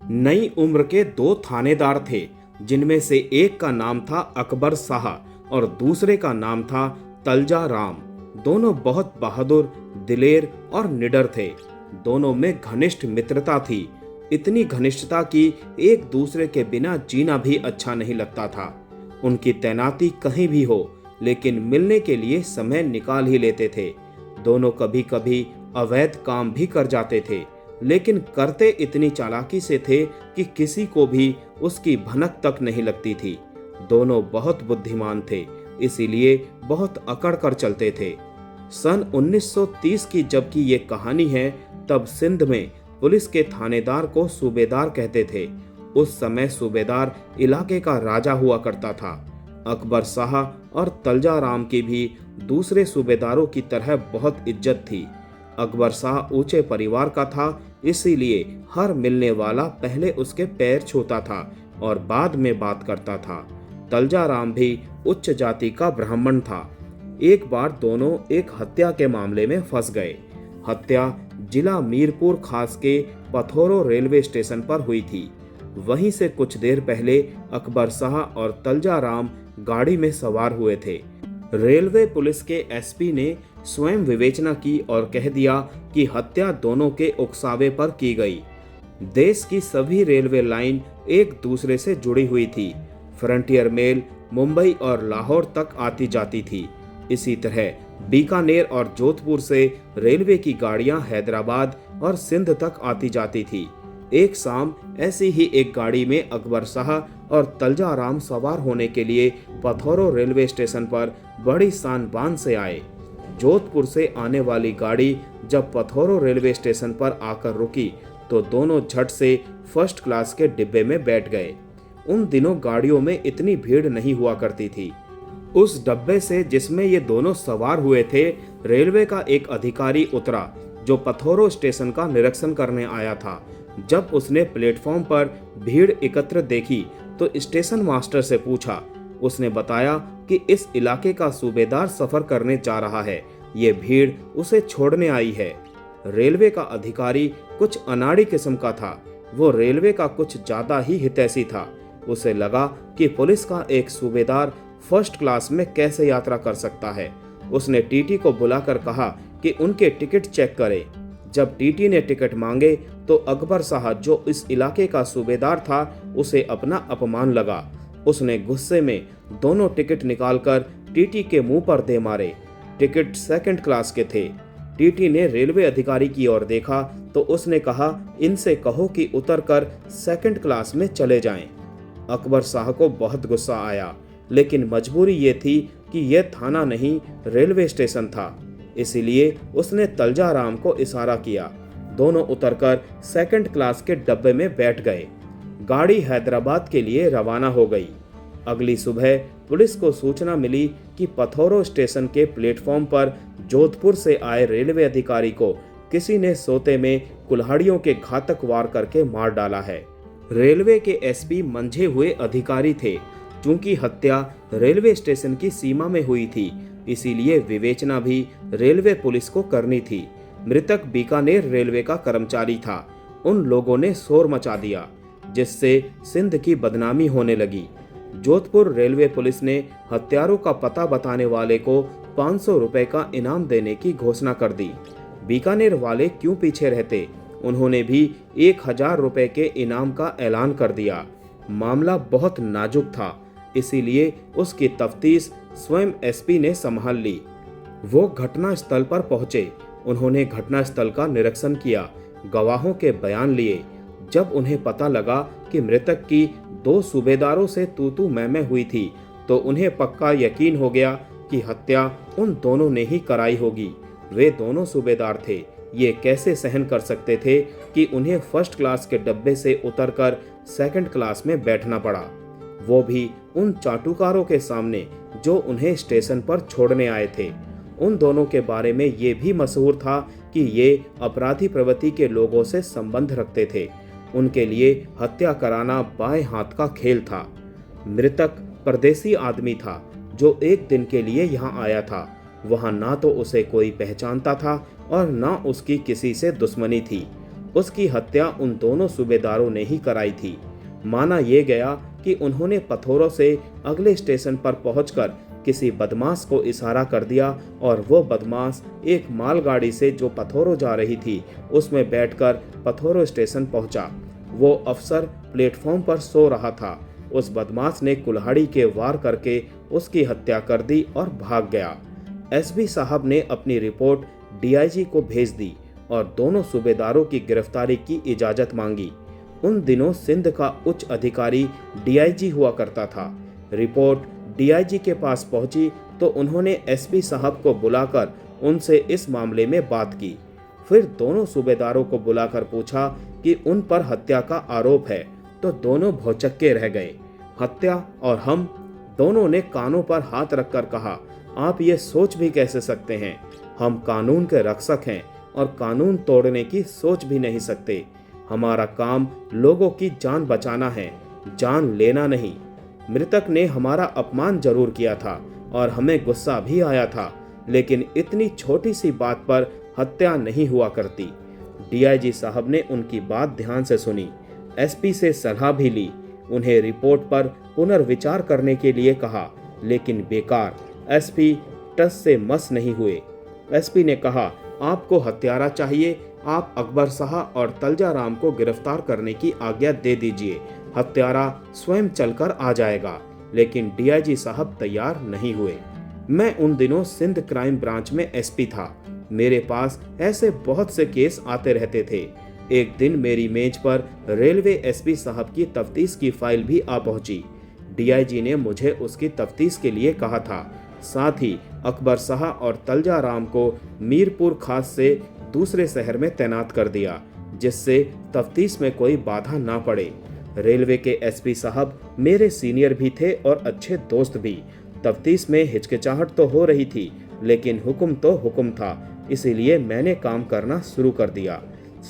नई उम्र के दो थानेदार थे, जिनमें से एक का नाम था अकबर शाह और दूसरे का नाम था तलजा राम। दोनों बहुत बहादुर, दिलेर और निडर थे। दोनों में घनिष्ठ मित्रता थी, इतनी घनिष्ठता कि एक दूसरे के बिना जीना भी अच्छा नहीं लगता था। उनकी तैनाती कहीं भी हो, लेकिन मिलने के लिए समय निकाल ही लेते थे। दोनों कभी कभी अवैध काम भी कर जाते थे, लेकिन करते इतनी चालाकी से थे कि किसी को भी उसकी भनक तक नहीं लगती थी। दोनों बहुत बुद्धिमान थे, इसीलिए बहुत अकड़ कर चलते थे। सन 1930 की जबकि ये कहानी है, तब सिंध में पुलिस के थानेदार को सूबेदार कहते थे। उस समय सूबेदार इलाके का राजा हुआ करता था। अकबर शाह और तलजा राम की भी दूसरे सूबेदारों की तरह बहुत इज्जत थी। अकबर शाह ऊंचे परिवार का था, इसीलिए हर मिलने वाला पहले उसके पैर छूता था और बाद में बात करता था। तलजा राम भी उच्च जाति का ब्राह्मण था। एक बार दोनों एक हत्या के मामले में फंस गए। हत्या जिला मीरपुर खास के पथोरो रेलवे स्टेशन पर हुई थी। वहीं से कुछ देर पहले अकबर शाह और तलजा राम गाड़ी में सवार हुए थे। रेलवे पुलिस के एसपी ने स्वयं विवेचना की और कह दिया कि हत्या दोनों के उकसावे पर की गई। देश की सभी रेलवे लाइन एक दूसरे से जुड़ी हुई थी। फ्रंटियर मेल मुंबई और लाहौर तक आती जाती थी। इसी तरह बीकानेर और जोधपुर से रेलवे की गाड़ियां हैदराबाद और सिंध तक आती जाती थी। एक शाम ऐसी ही एक गाड़ी में अकबर शाह और तलजा राम सवार होने के लिए पथौरो रेलवे स्टेशन पर बड़ी शान बान से आए। जोधपुर से आने वाली गाड़ी जब पथौरो रेलवे स्टेशन पर आकर रुकी तो दोनों झट से फर्स्ट क्लास के डिब्बे में बैठ गए। उन दिनों गाड़ियों में इतनी भीड़ नहीं हुआ करती थी। उस डब्बे से जिसमें ये दोनों सवार हुए थे, रेलवे का एक अधिकारी उतरा जो पथौरो स्टेशन का निरीक्षण करने आया था। जब उसने प्लेटफॉर्म पर भीड़ एकत्र देखी तो स्टेशन मास्टर से पूछा। उसने बताया कि इस इलाके का सूबेदार सफर करने जा रहा है, ये भीड़ उसे छोड़ने आई है। रेलवे का अधिकारी कुछ अनाड़ी किस्म का था। वो रेलवे का कुछ ज्यादा ही हितैषी था। उसे लगा कि पुलिस का एक सूबेदार फर्स्ट क्लास में कैसे यात्रा कर सकता है। उसने टीटी को बुलाकर कहा कि उनके टिकट चेक करे। जब टीटी ने टिकट मांगे तो अकबर शाह, जो इस इलाके का सूबेदार था, उसे अपना अपमान लगा। उसने गुस्से में दोनों टिकट निकालकर टीटी के मुंह पर दे मारे। टिकट सेकंड क्लास के थे। टीटी ने रेलवे अधिकारी की ओर देखा तो उसने कहा, इनसे कहो कि उतरकर सेकंड क्लास में चले जाएं। अकबर शाह को बहुत गुस्सा आया, लेकिन मजबूरी ये थी कि यह थाना नहीं रेलवे स्टेशन था। इसीलिए उसने तलजा राम को इशारा किया। दोनों उतरकर सेकंड क्लास के डब्बे में बैठ गए। गाड़ी हैदराबाद के लिए रवाना हो गई। अगली सुबह पुलिस को सूचना मिली कि पथौरो स्टेशन के प्लेटफॉर्म पर जोधपुर से आए रेलवे अधिकारी को किसी ने सोते में कुल्हाड़ियों के घातक वार करके मार डाला है। रेलवे के एसपी मंझे हुए अधिकारी थे। चूंकि हत्या रेलवे स्टेशन की सीमा में हुई थी, इसीलिए विवेचना भी रेलवे पुलिस को करनी थी। मृतक बीकानेर रेलवे का कर्मचारी था। उन लोगों ने शोर मचा दिया, जिससे सिंध की बदनामी होने लगी। जोधपुर रेलवे पुलिस ने हत्यारों का पता बताने वाले को 500 रुपए का इनाम देने की घोषणा कर दी। बीकानेर वाले क्यों पीछे रहते, उन्होंने भी 1000 रुपए के इनाम का ऐलान कर दिया। मामला बहुत नाजुक था, इसीलिए उसकी तफ्तीश स्वयं एसपी ने संभाल ली। वो घटना स्थल पर पहुंचे। उन्होंने घटनास्थल का निरीक्षण किया, गवाहों के बयान लिए। जब उन्हें पता लगा कि मृतक की 2 सूबेदारों से तू मैं हुई थी, तो उन्हें पक्का यकीन हो गया कि हत्या उन दोनों ने ही कराई होगी। वे दोनों सूबेदार थे। ये कैसे सहन कर सकते थे कि उन्हें फर्स्ट क्लास के डब्बे से उतरकर सेकंड क्लास में बैठना पड़ा, वो भी उन चाटुकारों के सामने जो उन्हें स्टेशन पर छोड़ने आए थे। उन दोनों के बारे में ये भी मशहूर था कि ये अपराधी प्रवृत्ति के लोगों से संबंध रखते थे। उनके लिए हत्या कराना बाएं हाथ का खेल था। मृतक परदेसी आदमी था जो एक दिन के लिए यहाँ आया था। वहाँ ना तो उसे कोई पहचानता था और ना उसकी किसी से दुश्मनी थी। उसकी हत्या उन दोनों सूबेदारों ने ही कराई थी। माना यह गया कि उन्होंने पथोरों से अगले स्टेशन पर पहुंचकर किसी बदमाश को इशारा कर दिया और वो बदमाश एक मालगाड़ी से जो पथोरो जा रही थी उसमें बैठकर पथोरो स्टेशन पहुंचा। वो अफसर प्लेटफॉर्म पर सो रहा था। उस बदमाश ने कुल्हाड़ी के वार करके उसकी हत्या कर दी और भाग गया। एसपी साहब ने अपनी रिपोर्ट डीआईजी को भेज दी और दोनों सूबेदारों की गिरफ्तारी की इजाजत मांगी। उन दिनों सिंध का उच्च अधिकारी डीआईजी हुआ करता था। रिपोर्ट डीआईजी के पास पहुंची तो उन्होंने एसपी साहब को बुलाकर उनसे इस मामले में बात की। फिर दोनों सूबेदारों को बुलाकर पूछा कि उन पर हत्या का आरोप है, तो दोनों भौचक्के रह गए। हत्या और हम दोनों ने कानों पर हाथ रखकर कहा, आप ये सोच भी कैसे सकते हैं? हम कानून के रक्षक हैं और कानून तोड़ने की सोच भी नहीं सकते। हमारा काम लोगों की जान बचाना है, जान लेना नहीं। मृतक ने हमारा अपमान जरूर किया था और हमें गुस्सा भी आया था, लेकिन इतनी छोटी सी बात पर हत्या नहीं हुआ करती। डीआईजी साहब ने उनकी बात ध्यान से सुनी, एसपी से सलाह भी ली, उन्हें रिपोर्ट पर पुनर्विचार करने के लिए कहा, लेकिन बेकार। एसपी टस से मस नहीं हुए। एसपी ने कहा, आपको हत्यारा चाहिए, आप अकबर शाह और तलजा राम को गिरफ्तार करने की आज्ञा दे दीजिए, हत्यारा स्वयं चलकर आ जाएगा। लेकिन डीआईजी साहब तैयार नहीं हुए। मैं उन दिनों सिंध क्राइम ब्रांच में एसपी था। मेरे पास ऐसे बहुत से केस आते रहते थे। एक दिन मेरी मेज पर रेलवे एसपी साहब की तफ्तीश की फाइल भी आ पहुंची। डीआईजी ने मुझे उसकी तफ्तीश के लिए कहा था। साथ ही अकबर शाह और तलजा राम को मीरपुर खास से दूसरे शहर में तैनात कर दिया, जिससे तफ्तीश में कोई बाधा ना पड़े। रेलवे के एसपी साहब मेरे सीनियर भी थे और अच्छे दोस्त भी। तफ्तीश में हिचकिचाहट तो हो रही थी, लेकिन हुक्म तो हुक्म था, इसीलिए मैंने काम करना शुरू कर दिया।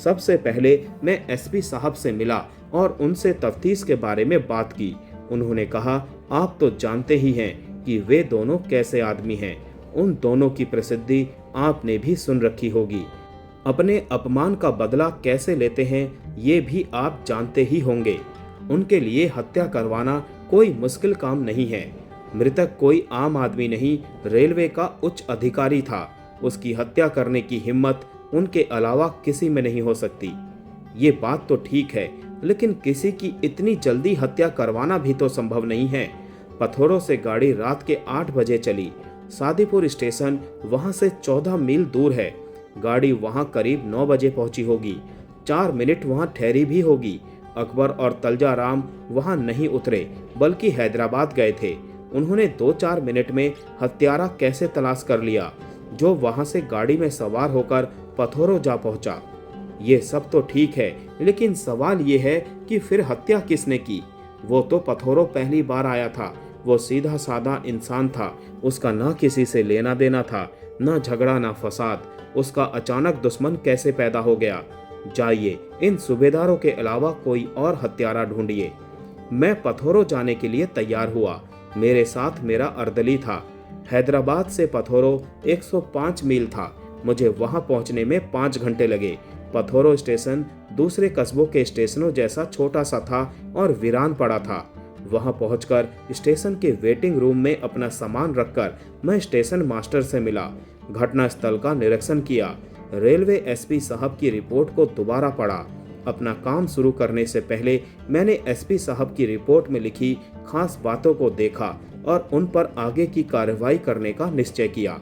सबसे पहले मैं एसपी साहब से मिला और उनसे तफ्तीश के बारे में बात की। उन्होंने कहा, आप तो जानते ही हैं कि वे दोनों कैसे आदमी हैं। उन दोनों की प्रसिद्धि आपने भी सुन रखी होगी। अपने अपमान का बदला कैसे लेते हैं ये भी आप जानते ही होंगे। उनके लिए हत्या करवाना कोई मुश्किल काम नहीं है। मृतक कोई आम आदमी नहीं, रेलवे का उच्च अधिकारी था। उसकी हत्या करने की हिम्मत उनके अलावा किसी में नहीं हो सकती। ये बात तो ठीक है, लेकिन किसी की इतनी जल्दी हत्या करवाना भी तो संभव नहीं है। पथोरों से गाड़ी रात के 8 बजे चली। सादीपुर स्टेशन वहां से 14 मील दूर है। गाड़ी वहां करीब 9 बजे पहुंची होगी। 4 मिनट वहां ठहरी भी होगी। अकबर और तलजा राम वहां नहीं उतरे, बल्कि हैदराबाद गए थे। उन्होंने 2-4 मिनट में हत्यारा कैसे तलाश कर लिया, जो वहां से गाड़ी में सवार होकर पथोरो जा पहुंचा। ये सब तो ठीक है, लेकिन सवाल ये है कि फिर हत्या किसने की? वो तो पथोरो पहली बार आया था। वो सीधा साधा इंसान था। उसका ना किसी से लेना देना था, ना झगड़ा ना फसाद। उसका अचानक दुश्मन कैसे पैदा हो गया? जाइए, इन सूबेदारों के अलावा कोई और हत्यारा ढूंढिए। मैं पथोरो जाने के लिए तैयार हुआ। मेरे साथ मेरा अर्दली था। हैदराबाद से पथोरो 105 मील था। मुझे वहां पहुंचने में 5 घंटे लगे। पथोरो स्टेशन दूसरे कस्बों के स्टेशनों जैसा छोटा सा था और वीरान पड़ा था। वहां पहुंचकर स्टेशन के वेटिंग रूम में अपना सामान रखकर मैं स्टेशन मास्टर से मिला। घटनास्थल का निरीक्षण किया। रेलवे एसपी साहब की रिपोर्ट को दोबारा पढ़ा। अपना काम शुरू करने से पहले मैंने एसपी साहब की रिपोर्ट में लिखी खास बातों को देखा और उन पर आगे की कार्रवाई करने का निश्चय किया।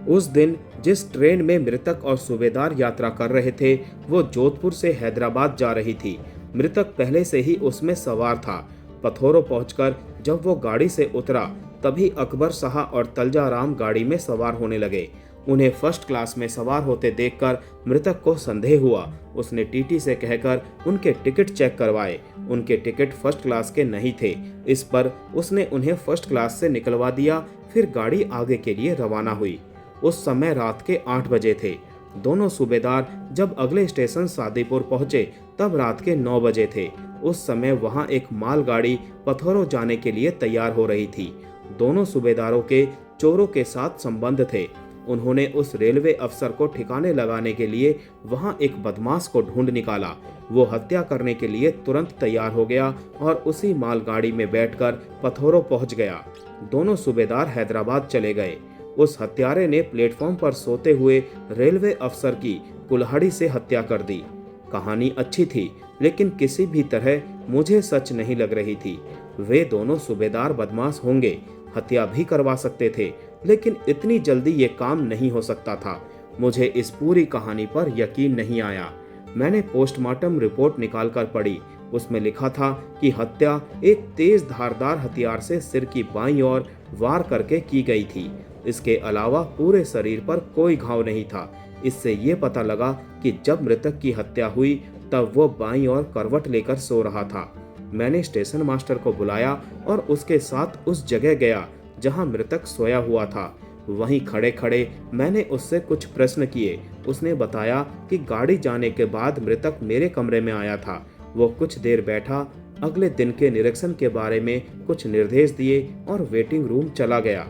उस दिन जिस ट्रेन में मृतक और सूबेदार यात्रा कर रहे थे, वो जोधपुर से हैदराबाद जा रही थी। मृतक पहले से ही उसमें सवार था। पथोरो पहुंचकर जब वो गाड़ी से उतरा, तभी अकबर शाह और तलजा राम गाड़ी में सवार होने लगे। उन्हें फर्स्ट क्लास में सवार होते देखकर मृतक को संदेह हुआ। उसने टीटी से कहकर उनके टिकट चेक करवाए। उनके टिकट फर्स्ट क्लास के नहीं थे। इस पर उसने उन्हें फर्स्ट क्लास से निकलवा दिया। फिर गाड़ी आगे के लिए रवाना हुई। उस समय रात के 8 बजे थे। दोनों सूबेदार जब अगले स्टेशन सादीपुर पहुंचे तब रात के 9 बजे थे। उस समय वहां एक मालगाड़ी पथोरो जाने के लिए तैयार हो रही थी। दोनों सूबेदारों के चोरों के साथ संबंध थे। उन्होंने उस रेलवे अफसर को ठिकाने लगाने के लिए वहां एक बदमाश को ढूंढ निकाला। वो हत्या करने के लिए तुरंत तैयार हो गया और उसी मालगाड़ी में बैठकर पथोरो पहुंच गया। दोनों सूबेदार हैदराबाद चले गए। उस हत्यारे ने प्लेटफॉर्म पर सोते हुए रेलवे अफसर की कुल्हाड़ी से हत्या कर दी। कहानी अच्छी थी, लेकिन किसी भी तरह मुझे सच नहीं लग रही थी। वे दोनों सूबेदार बदमाश होंगे, हत्या भी करवा सकते थे, लेकिन इतनी जल्दी ये काम नहीं हो सकता था। मुझे इस पूरी कहानी पर यकीन नहीं आया। मैंने पोस्टमार्टम रिपोर्ट निकालकर पढ़ी। उसमें लिखा था कि हत्या एक तेज धारदार हथियार से सिर की बाईं ओर वार करके की गई थी। इसके अलावा पूरे शरीर पर कोई घाव नहीं था। इससे ये पता लगा कि जब मृतक की हत्या हुई तब वो बाईं ओर करवट लेकर सो रहा था। मैंने स्टेशन मास्टर को बुलाया और उसके साथ उस जगह गया जहां मृतक सोया हुआ था। वहीं खड़े खड़े मैंने उससे कुछ प्रश्न किए। उसने बताया कि गाड़ी जाने के बाद मृतक मेरे कमरे में आया था। वो कुछ देर बैठा, अगले दिन के निरीक्षण के बारे में कुछ निर्देश दिए और वेटिंग रूम चला गया।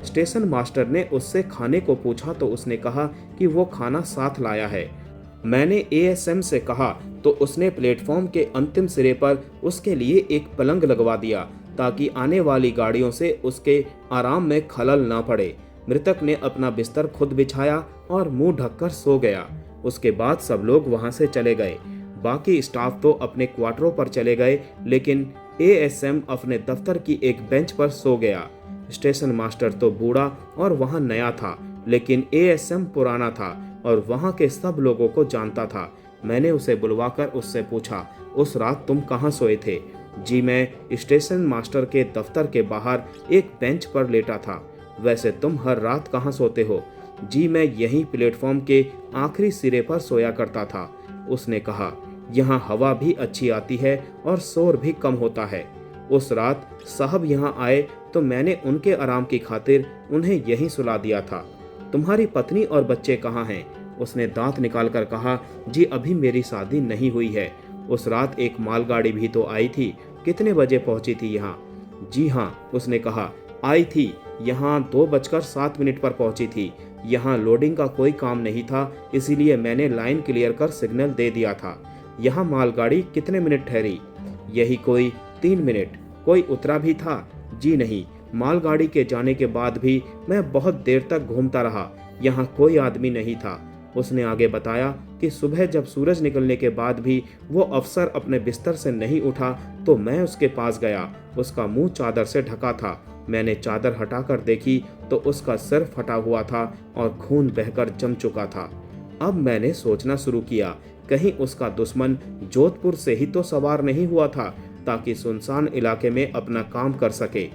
स्टेशन मास्टर ने उससे खाने को पूछा तो उसने कहा कि वो खाना साथ लाया है। मैंने एएसएम से कहा तो उसने प्लेटफॉर्म के अंतिम सिरे पर उसके लिए एक पलंग लगवा दिया ताकि आने वाली गाड़ियों से उसके आराम में खलल ना पड़े। मृतक ने अपना बिस्तर खुद बिछाया और मुंह ढककर सो गया। उसके बाद सब लोग वहां से चले गए। बाकी स्टाफ तो अपने क्वार्टरों पर चले गए, लेकिन एएसएम अपने दफ्तर की एक बेंच पर सो गया। स्टेशन मास्टर तो बूढ़ा और वहां नया था, लेकिन एएसएम पुराना था और वहां के सब लोगों को जानता था। मैंने उसे बुलवाकर उससे पूछा, उस रात तुम कहाँ सोए थे? जी, मैं स्टेशन मास्टर के दफ्तर के बाहर एक बेंच पर लेटा था। वैसे तुम हर रात कहाँ सोते हो? जी, मैं यहीं प्लेटफॉर्म के आखिरी सिरे पर सोया करता था। उसने कहा, यहाँ हवा भी अच्छी आती है और शोर भी कम होता है। उस रात साहब यहाँ आए तो मैंने उनके आराम की खातिर उन्हें यहीं सुला दिया था। तुम्हारी पत्नी और बच्चे कहाँ हैं? उसने दांत निकालकर कहा, जी अभी मेरी शादी नहीं हुई है। उस रात एक मालगाड़ी भी तो आई थी। कितने बजे पहुंची थी यहाँ? जी हाँ, उसने कहा, आई थी। यहाँ 2:07 पर पहुंची थी। यहाँ लोडिंग का कोई काम नहीं था, इसीलिए मैंने लाइन क्लियर कर सिग्नल दे दिया था। यहाँ मालगाड़ी कितने मिनट ठहरी? यही कोई 3 मिनट। कोई उतरा भी था? जी नहीं, मालगाड़ी के जाने के बाद भी मैं बहुत देर तक घूमता रहा। यहाँ कोई आदमी नहीं था। उसने आगे बताया कि सुबह जब सूरज निकलने के बाद भी वो अफसर अपने बिस्तर से नहीं उठा तो मैं उसके पास गया। उसका मुंह चादर से ढका था। मैंने चादर हटाकर देखी तो उसका सिर फटा हुआ था और खून बहकर जम चुका था। अब मैंने सोचना शुरू किया, कहीं उसका दुश्मन जोधपुर से ही तो सवार नहीं हुआ था ताकि सुनसान इलाके में अपना काम कर सके।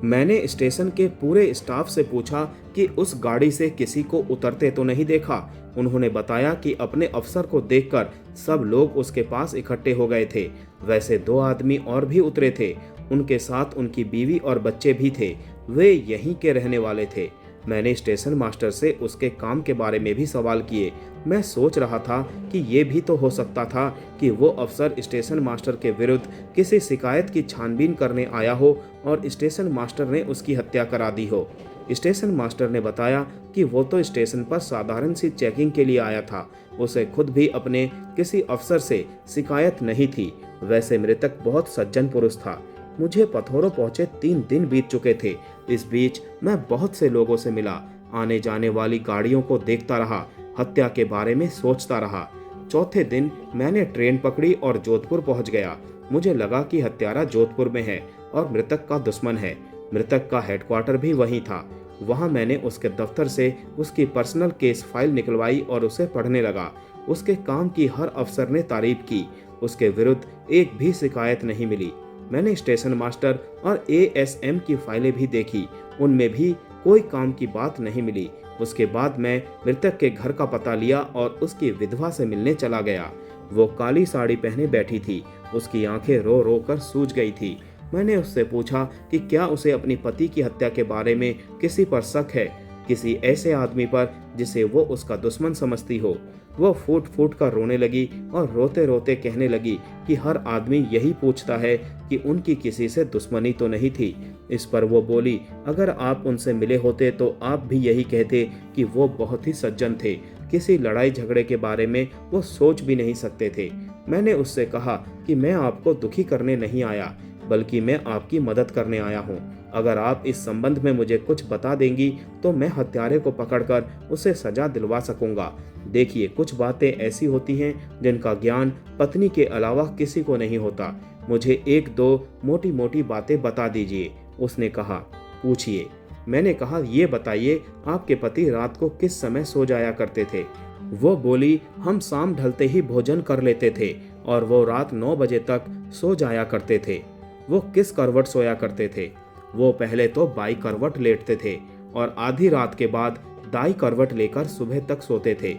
मैंने स्टेशन के पूरे स्टाफ से पूछा कि उस गाड़ी से किसी को उतरते तो नहीं देखा। उन्होंने बताया कि अपने अफसर को देखकर सब लोग उसके पास इकट्ठे हो गए थे। वैसे 2 आदमी और भी उतरे थे। उनके साथ उनकी बीवी और बच्चे भी थे। वे यहीं के रहने वाले थे। मैंने स्टेशन मास्टर से उसके काम के बारे में भी सवाल किए। मैं सोच रहा था कि ये भी तो हो सकता था कि वो अफसर स्टेशन मास्टर के विरुद्ध किसी शिकायत की छानबीन करने आया हो और स्टेशन मास्टर ने उसकी हत्या करा दी हो। स्टेशन मास्टर ने बताया कि वो तो स्टेशन पर साधारण सी चेकिंग के लिए आया था। उसे खुद भी अपने किसी अफसर से शिकायत नहीं थी। वैसे मृतक बहुत सज्जन पुरुष था। मुझे पथोरो पहुंचे 3 दिन बीत चुके थे। इस बीच मैं बहुत से लोगों से मिला, आने जाने वाली गाड़ियों को देखता रहा, हत्या के बारे में सोचता रहा। चौथे दिन मैंने ट्रेन पकड़ी और जोधपुर पहुंच गया। मुझे लगा कि हत्यारा जोधपुर में है और मृतक का दुश्मन है। मृतक का हेडक्वार्टर भी वहीं था। वहां मैंने उसके दफ्तर से उसकी पर्सनल केस फाइल निकलवाई और उसे पढ़ने लगा। उसके काम की हर अफसर ने तारीफ की। उसके विरुद्ध एक भी शिकायत नहीं मिली। मैंने स्टेशन मास्टर और एएसएम की फाइलें भी देखी। उनमें भी कोई काम की बात नहीं मिली। उसके बाद मैं मृतक के घर का पता लिया और उसकी विधवा से मिलने चला गया। वो काली साड़ी पहने बैठी थी। उसकी आंखें रो रो कर सूज गई थी। मैंने उससे पूछा कि क्या उसे अपनी पति की हत्या के बारे में किसी पर शक है, किसी ऐसे आदमी पर जिसे वो उसका दुश्मन समझती हो। वो फूट फूट कर रोने लगी और रोते रोते कहने लगी कि हर आदमी यही पूछता है कि उनकी किसी से दुश्मनी तो नहीं थी। इस पर वो बोली, अगर आप उनसे मिले होते तो आप भी यही कहते कि वो बहुत ही सज्जन थे, किसी लड़ाई झगड़े के बारे में वो सोच भी नहीं सकते थे। मैंने उससे कहा कि मैं आपको दुखी करने नहीं आया, बल्कि मैं आपकी मदद करने आया हूँ। अगर आप इस संबंध में मुझे कुछ बता देंगी तो मैं हत्यारे को पकड़कर उसे सजा दिलवा सकूंगा। देखिए, कुछ बातें ऐसी होती हैं जिनका ज्ञान पत्नी के अलावा किसी को नहीं होता। मुझे एक दो मोटी मोटी बातें बता दीजिए। उसने कहा, पूछिए। मैंने कहा, ये बताइए आपके पति रात को किस समय सो जाया करते थे? वो बोली, हम शाम ढलते ही भोजन कर लेते थे और वो रात 9 बजे तक सो जाया करते थे। वो किस करवट सोया करते थे? वो पहले तो बाई करवट लेटते थे और आधी रात के बाद दाई करवट लेकर सुबह तक सोते थे।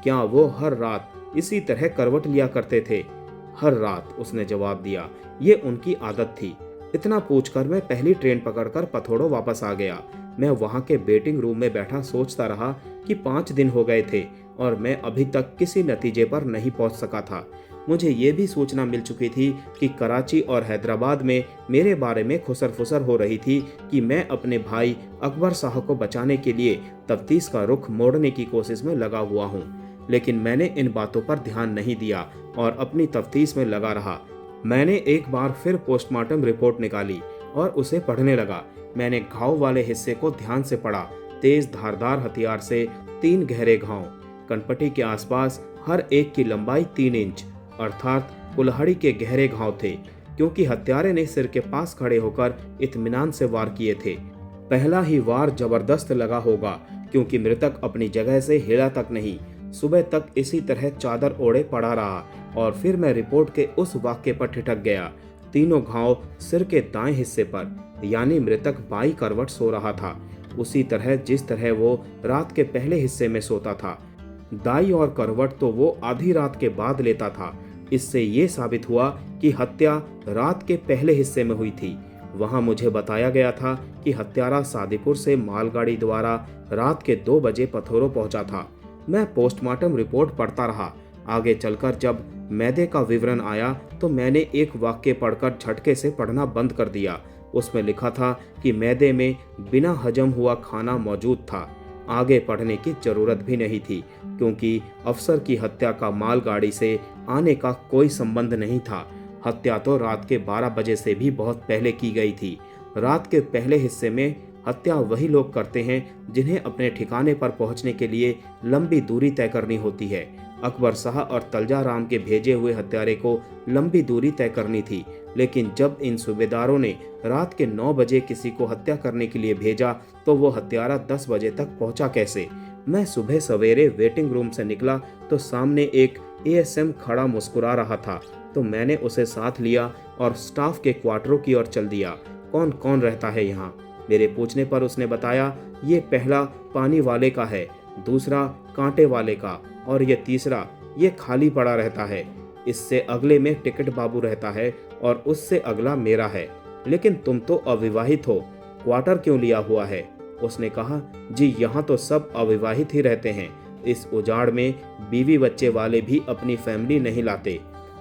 क्या वो हर रात इसी तरह करवट लिया करते थे? हर रात, उसने जवाब दिया। ये उनकी आदत थी। इतना पूछकर मैं पहली ट्रेन पकड़कर पथोड़ो वापस आ गया। मैं वहां के वेटिंग रूम में बैठा सोचता रहा कि 5 दिन हो गए थे और मैं अभी तक किसी नतीजे पर नहीं पहुंच सका था। मुझे ये भी सूचना मिल चुकी थी कि कराची और हैदराबाद में मेरे बारे में खुसर फुसर हो रही थी कि मैं अपने भाई अकबर शाह को बचाने के लिए तफ्तीश का रुख मोड़ने की कोशिश में लगा हुआ हूँ। लेकिन मैंने इन बातों पर ध्यान नहीं दिया और अपनी तफ्तीश में लगा रहा। मैंने एक बार फिर पोस्टमार्टम रिपोर्ट निकाली और उसे पढ़ने लगा। मैंने घाव वाले हिस्से को ध्यान से पढ़ा। तेज धारदार हथियार से 3 गहरे घाव, कनपटी के आसपास हर एक की लंबाई 3 इंच, अर्थात कुल्हाड़ी के गहरे घाव थे, क्योंकि हत्यारे ने सिर के पास खड़े होकर इत्मीनान से वार किए थे। पहला ही वार जबरदस्त लगा होगा, क्योंकि मृतक अपनी जगह से हिला तक नहीं। सुबह तक इसी तरह चादर ओढ़े पड़ा रहा और फिर मैं रिपोर्ट के उस वाक्य पर ठिठक गया। तीनों घाव सिर के दाएं हिस्से पर, यानी मृतक बाई करवट सो रहा था, उसी तरह जिस तरह वो रात के पहले हिस्से में सोता था। दाई और करवट तो वो आधी रात के बाद लेता था। इससे ये साबित हुआ कि हत्या रात के पहले हिस्से में हुई थी। वहां मुझे बताया गया था कि हत्यारा सादीपुर से मालगाड़ी द्वारा रात के 2 बजे पथोरो पहुंचा था। मैं पोस्टमार्टम रिपोर्ट पढ़ता रहा। आगे चलकर जब मैदे का विवरण आया तो मैंने एक वाक्य पढ़कर झटके से पढ़ना बंद कर दिया। उसमें लिखा था कि मैदे में बिना हजम हुआ खाना मौजूद था। आगे पढ़ने की जरूरत भी नहीं थी, क्योंकि अफसर की हत्या का मालगाड़ी से आने का कोई संबंध नहीं था। हत्या तो रात के 12 बजे से भी बहुत पहले की गई थी। रात के पहले हिस्से में हत्या वही लोग करते हैं जिन्हें अपने ठिकाने पर पहुंचने के लिए लंबी दूरी तय करनी होती है। अकबर शाह और तलजा राम के भेजे हुए हत्यारे को लंबी दूरी तय करनी थी, लेकिन जब इन सूबेदारों ने रात के 9 बजे किसी को हत्या करने के लिए भेजा तो वो हत्यारा 10 बजे तक पहुंचा कैसे? मैं सुबह सवेरे वेटिंग रूम से निकला तो सामने एक एएसएम खड़ा मुस्कुरा रहा था, तो मैंने उसे साथ लिया और स्टाफ के क्वार्टरों की ओर चल दिया। कौन कौन रहता है यहाँ? मेरे पूछने पर उसने बताया, ये पहला पानी वाले का है, दूसरा कांटे वाले का और ये तीसरा ये खाली पड़ा रहता है। इससे अगले में टिकट बाबू रहता है और उससे अगला मेरा है। लेकिन तुम तो अविवाहित हो, क्वार्टर क्यों लिया हुआ है? उसने कहा, जी यहाँ तो सब अविवाहित ही रहते हैं। इस उजाड़ में बीवी बच्चे वाले भी अपनी फैमिली नहीं लाते।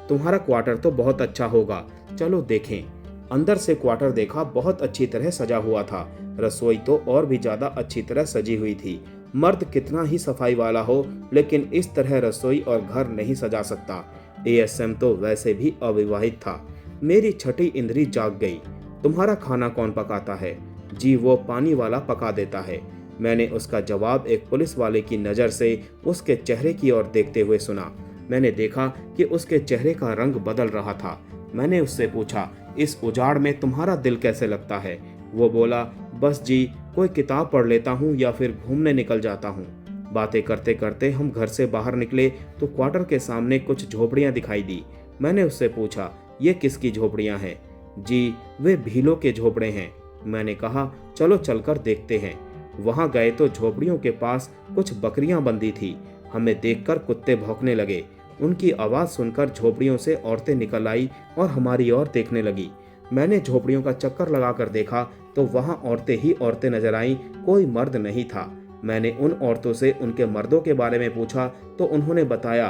तुम्हारा क्वार्टर तो बहुत अच्छा होगा, चलो देखें। अंदर से क्वार्टर देखा, बहुत अच्छी तरह सजा हुआ था। रसोई तो और भी ज्यादा अच्छी तरह सजी हुई थी। मर्द कितना ही सफाई वाला हो, लेकिन इस तरह रसोई और घर नहीं सजा सकता। एएसएम तो वैसे भी अविवाहित था। मेरी छठी इंद्री जाग गई। तुम्हारा खाना कौन पकाता है? जी वो पानी वाला पका देता है। मैंने उसका जवाब एक पुलिस वाले की नज़र से उसके चेहरे की ओर देखते हुए सुना। मैंने देखा कि उसके चेहरे का रंग बदल रहा था। मैंने उससे पूछा, इस उजाड़ में तुम्हारा दिल कैसे लगता है? वो बोला, बस जी, कोई किताब पढ़ लेता हूँ या फिर घूमने निकल जाता हूँ। बातें करते करते हम घर से बाहर निकले तो क्वार्टर के सामने कुछ झोपड़ियाँ दिखाई दी। मैंने उससे पूछा, ये किसकी झोपड़ियाँ हैं? जी वे भीलों के झोपड़े हैं। मैंने कहा, चलो चलकर देखते हैं। वहां गए तो झोपड़ियों के पास कुछ बकरियां बंधी थी। हमें देखकर कुत्ते भौंकने लगे। उनकी आवाज सुनकर झोपड़ियों से औरतें निकल आई और हमारी ओर देखने लगी। मैंने झोपड़ियों का चक्कर लगाकर देखा तो वहां औरतें ही औरतें नजर आईं, कोई मर्द नहीं था। मैंने उन औरतों से उनके मर्दों के बारे में पूछा तो उन्होंने बताया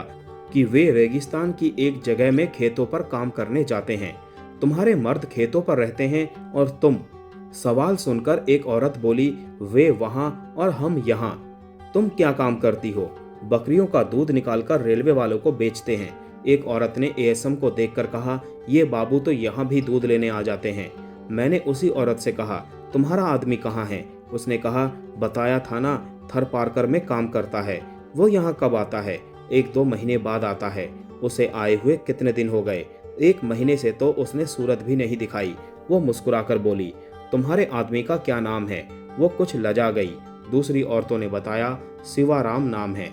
कि वे रेगिस्तान की एक जगह में खेतों पर काम करने जाते हैं। तुम्हारे मर्द खेतों पर रहते हैं और तुम? सवाल सुनकर एक औरत बोली, वे वहां और हम यहाँ। तुम क्या काम करती हो? बकरियों का दूध निकालकर रेलवे वालों को बेचते हैं। एक औरत ने एएसएम को देखकर कहा, ये बाबू तो यहाँ भी दूध लेने आ जाते हैं। मैंने उसी औरत से कहा, तुम्हारा आदमी कहाँ है? उसने कहा, बताया था ना, थर पारकर में काम करता है। वो यहाँ कब आता है? 1-2 महीने बाद आता है। उसे आए हुए कितने दिन हो गए? 1 महीने से तो उसने सूरत भी नहीं दिखाई। वो मुस्कुराकर बोली, तुम्हारे आदमी का क्या नाम है? वो कुछ लजा गई। दूसरी औरतों ने बताया, शिवाराम नाम है।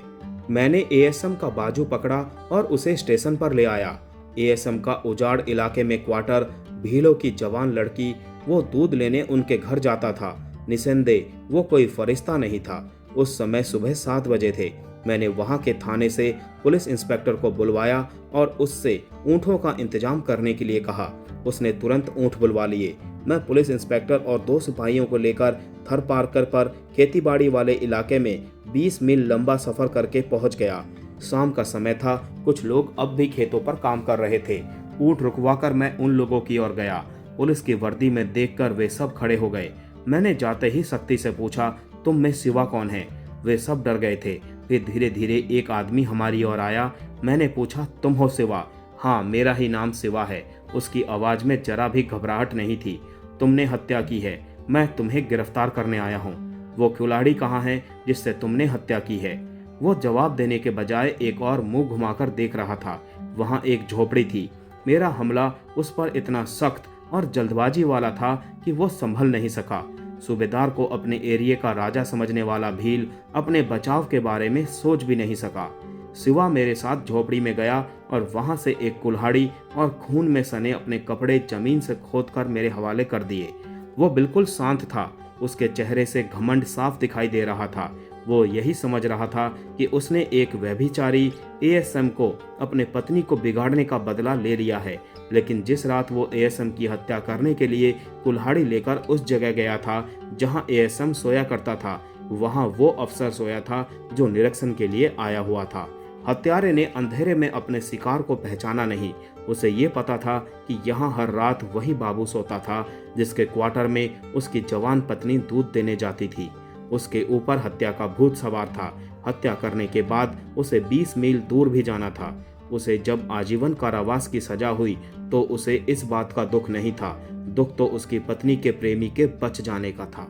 मैंने एएसएम का बाजू पकड़ा और उसे स्टेशन पर ले आया। एएसएम का उजाड़ इलाके में क्वार्टर, भीलों की जवान लड़की, वो दूध लेने उनके घर जाता था। निसंदेह वो कोई फरिश्ता नहीं था। उस समय सुबह 7 बजे थे। मैंने वहां के थाने से पुलिस इंस्पेक्टर को बुलवाया और उससे ऊँटों का इंतजाम करने के लिए कहा। उसने तुरंत ऊँट बुलवा लिए। मैं पुलिस इंस्पेक्टर और 2 सिपाहियों को लेकर थर पारकर पर खेतीबाड़ी वाले इलाके में 20 मील लंबा सफर करके पहुंच गया। शाम का समय था। कुछ लोग अब भी खेतों पर काम कर रहे थे। ऊँट रुकवाकर मैं उन लोगों की ओर गया। पुलिस की वर्दी में देखकर वे सब खड़े हो गए। मैंने जाते ही सख्ती से पूछा, तुम में सिवा कौन है? वे सब डर गए थे। फिर धीरे धीरे एक आदमी हमारी ओर आया। मैंने पूछा, तुम हो सिवा? हाँ, मेरा ही नाम सिवा है। उसकी आवाज में जरा भी घबराहट नहीं थी। तुमने हत्या की है। मैं तुम्हें गिरफ्तार करने आया हूँ। वो खिलाड़ी कहाँ है जिससे तुमने हत्या की है? वो जवाब देने के बजाय एक और मुंह घुमाकर देख रहा था। वहां एक झोपड़ी थी। मेरा हमला उस पर इतना सख्त और जल्दबाजी वाला था कि वो संभल नहीं सका। सूबेदार को अपने एरिया का राजा समझने वाला भील अपने बचाव के बारे में सोच भी नहीं सका। सिवा मेरे साथ झोपड़ी में गया और वहां से एक कुल्हाड़ी और खून में सने अपने कपड़े जमीन से खोदकर मेरे हवाले कर दिए। वो बिल्कुल शांत था। उसके चेहरे से घमंड साफ दिखाई दे रहा था। वो यही समझ रहा था कि उसने एक व्यभिचारी एएसएम को अपने पत्नी को बिगाड़ने का बदला ले लिया है। लेकिन जिस रात वो एएसएम की हत्या करने के लिए कुल्हाड़ी लेकर उस जगह गया था जहां एएसएम सोया करता था, वहां वो अफसर सोया था जो निरीक्षण के लिए आया हुआ था। हत्यारे ने अंधेरे में अपने शिकार को पहचाना नहीं। उसे ये पता था कि यहाँ हर रात वही बाबू सोता था जिसके क्वार्टर में उसकी जवान पत्नी दूध देने जाती थी। उसके ऊपर हत्या का भूत सवार था। हत्या करने के बाद उसे 20 मील दूर भी जाना था। उसे जब आजीवन कारावास की सजा हुई तो उसे इस बात का दुख नहीं था। दुख तो उसकी पत्नी के प्रेमी के बच जाने का था।